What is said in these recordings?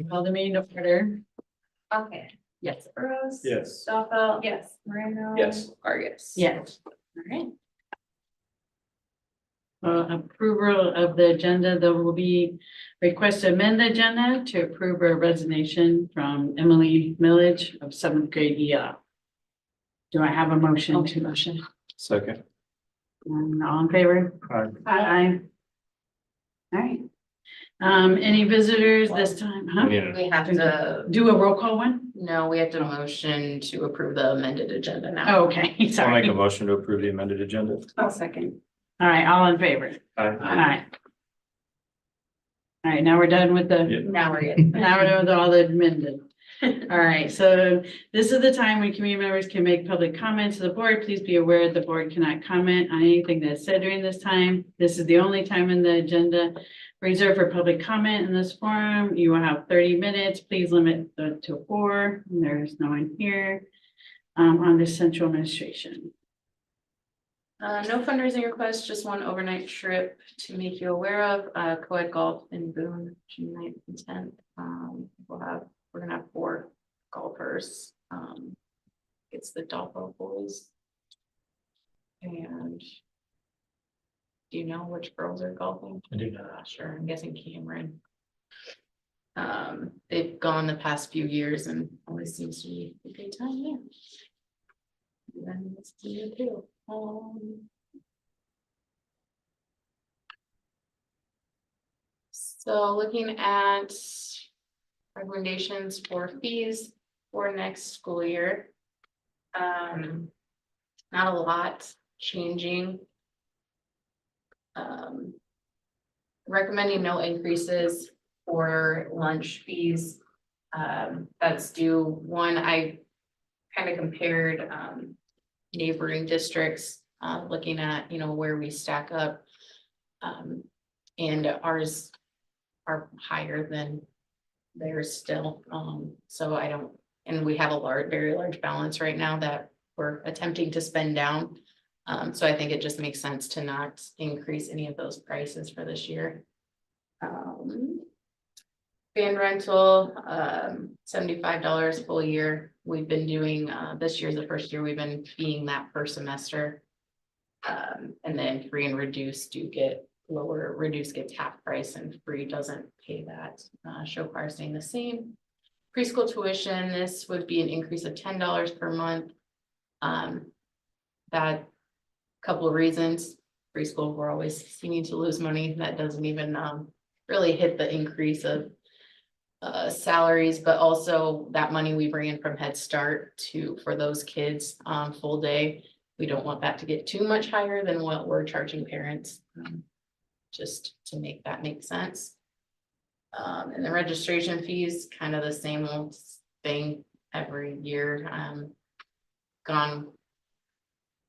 Call the meeting to order. Okay. Yes. Burrows. Yes. Stoffel. Yes. Moreno. Yes. Vargas. Yes. All right. Approval of the agenda, there will be request to amend the agenda to approve a resignation from Emily Millage of seventh grade EL. Do I have a motion? Motion. Second. All in favor? Aye. Aye. All right. Any visitors this time, huh? Yeah. We have to, Do a roll call one? no, we have to motion to approve the amended agenda now. Oh, okay, I'll make sorry. a motion to approve the amended agenda. I'll second. All right, all in favor? Aye. All right. All right, now we're done with the. Yeah. Now we're good. Now we're done with all the amended. All right, so this is the time when community members can make public comments to the board. Please be aware the board cannot comment on anything that's said during this time. This is the only time in the agenda reserved for public comment in this forum. You will have 30 minutes. Please limit to 4. There's no one here. On the central administration. No fundraising requests, just one overnight trip to make you aware of, co-ed golf in Boone, June 9th and 10th. We're gonna have 4 golfers. It's the Dolphin boys. And do you know which girls are golfing? I do not. Sure, I'm guessing Cameron. They've gone the past few years and always seems to be a good time there. And then it's the year too. So looking at recommendations for fees for next school year. Not a lot changing. Recommending no increases for lunch fees. That's due one, I kind of compared neighboring districts, looking at, where we stack up. And ours are higher than theirs still. So I don't, and we have a very large balance right now that we're attempting to spend down. So I think it just makes sense to not increase any of those prices for this year. Band rental, $75 full year. We've been doing, this year's the first year we've been feeing that per semester. And then free and reduced do get lower, reduced gets half price and free doesn't pay that. Show choir staying the same. Preschool tuition, this would be an increase of $10 per month. That couple of reasons. Preschool, we're always seeming to lose money. That doesn't even really hit the increase of salaries, but also that money we bring in from Head Start for those kids full day. We don't want that to get too much higher than what we're charging parents, just to make that make sense. And the registration fees, kind of the same old thing every year. Gone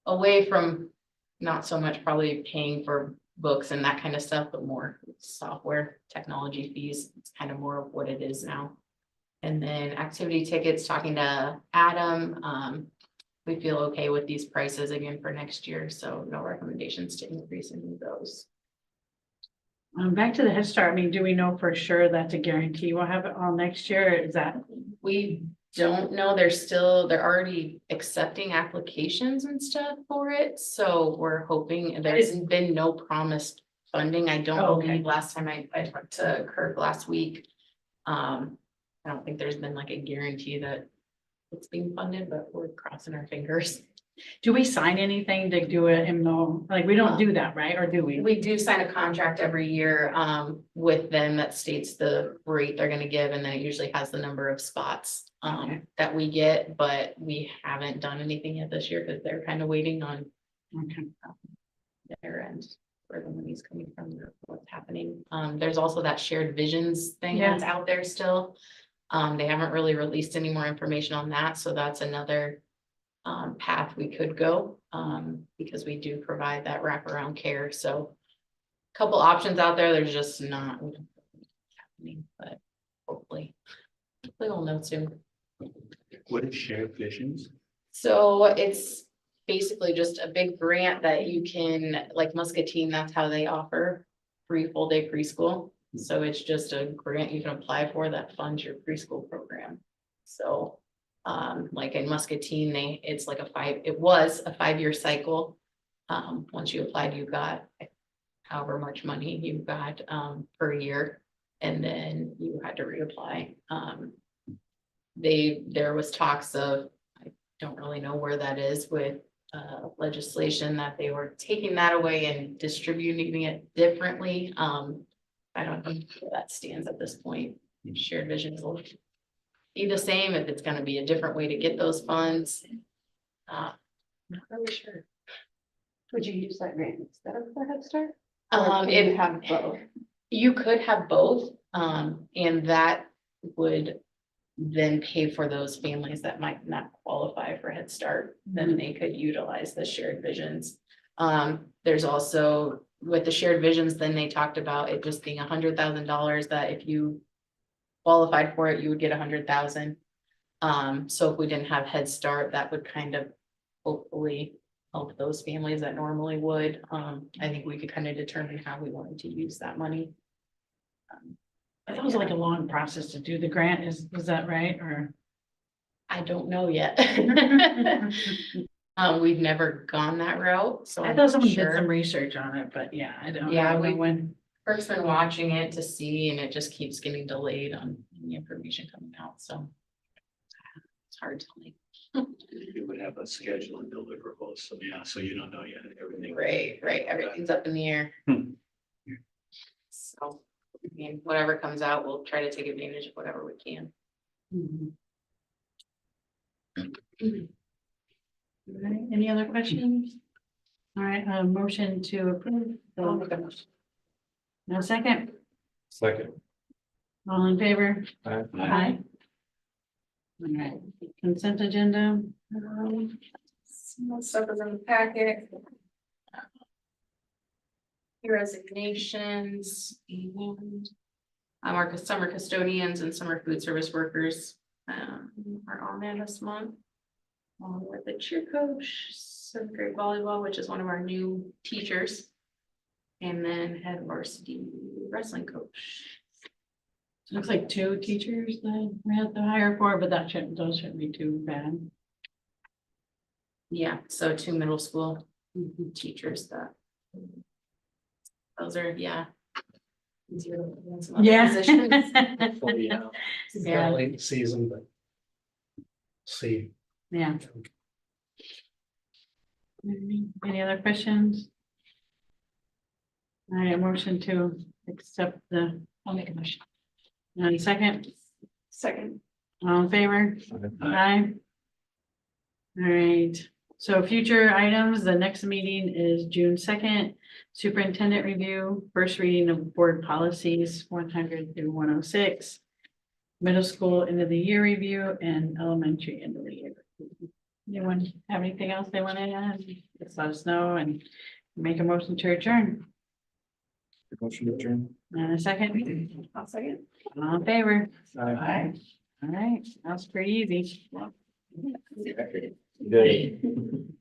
away from not so much probably paying for books and that kind of stuff, but more software technology fees. It's kind of more of what it is now. And then activity tickets, talking to Adam, we feel okay with these prices again for next year, so no recommendations to increase any of those. Back to the Head Start, do we know for sure that's a guarantee we'll have it all next year? Or is that? We don't know, they're already accepting applications and stuff for it, so we're hoping. There's been no promised funding. I don't believe last time I talked to Kirk last week. I don't think there's been like a guarantee that it's being funded, but we're crossing our fingers. Do we sign anything to do it? Like, we don't do that, right? Or do we? We do sign a contract every year with them that states the rate they're gonna give, and then it usually has the number of spots that we get, but we haven't done anything yet this year because they're kind of waiting on their end where the money's coming from, what's happening. There's also that shared visions thing that's out there still. They haven't really released any more information on that, so that's another path we could go, because we do provide that wraparound care. So a couple options out there, there's just not happening, but hopefully we'll know soon. What is shared visions? So it's basically just a big grant that you can, like Muscatine, that's how they offer free full day preschool. So it's just a grant you can apply for that funds your preschool program. So, like in Muscatine, it's like it was a 5-year cycle. Once you applied, you got however much money you got, per year, and then you had to reapply. There was talks of, I don't really know where that is with, legislation that they were taking that away and distributing it differently. I don't know where that stands at this point. Shared visions will be the same if it's gonna be a different way to get those funds. Not really sure. Would you use that grant instead of the Head Start? Or can you If have both? you could have both, and that would then pay for those families that might not qualify for Head Start, then they could utilize the shared visions. There's also, with the shared visions, then they talked about it just being $100,000, that if you qualified for it, you would get 100,000. So if we didn't have Head Start, that would kind of hopefully help those families that normally would. I think we could kind of determine how we wanted to use that money. That was like a long process to do the grant, is that right, or? I don't know yet. We've never gone that route, so I I'm thought not someone did sure. some research on it, but yeah, I don't Yeah, know we- when. First been watching it to see, and it just keeps getting delayed on the information coming out, so. It's hard to like. You would have a schedule and deliverables, so yeah, so you don't know yet, everything. Right, everything's up in the air. Hmm. So, I mean, whatever comes out, we'll try to take advantage of whatever we can. Mhm. All right, any other questions? All right, motion to approve. I'll make a motion. No second, Second. all in favor? Aye. Aye. All right, consent agenda. Some stuff is in the packet. Resignations and. Our summer custodians and summer food service workers, are on there this month. Along with the cheer coach, seventh grade volleyball, which is one of our new teachers. And then head varsity wrestling coach. Looks like 2 teachers that we had to hire for, but those shouldn't be too bad. Yeah, so 2 middle school teachers that. Those are, yeah. Easier to find some other positions. Hopefully, Yeah. late season, but see. Yeah. Any other questions? All right, motion to accept I'll make a motion. any second, Second. all in favor? Aye. All right, so future items, the next meeting is June 2nd. Superintendent review, first reading of board policies 100 through 106. Middle school end of the year review and elementary end of the year. Anyone have anything else they want to add? Just let us know and make a motion to adjourn. Motion to adjourn. And a second, I'll second. all in favor? Aye. All right, that's pretty easy. Good.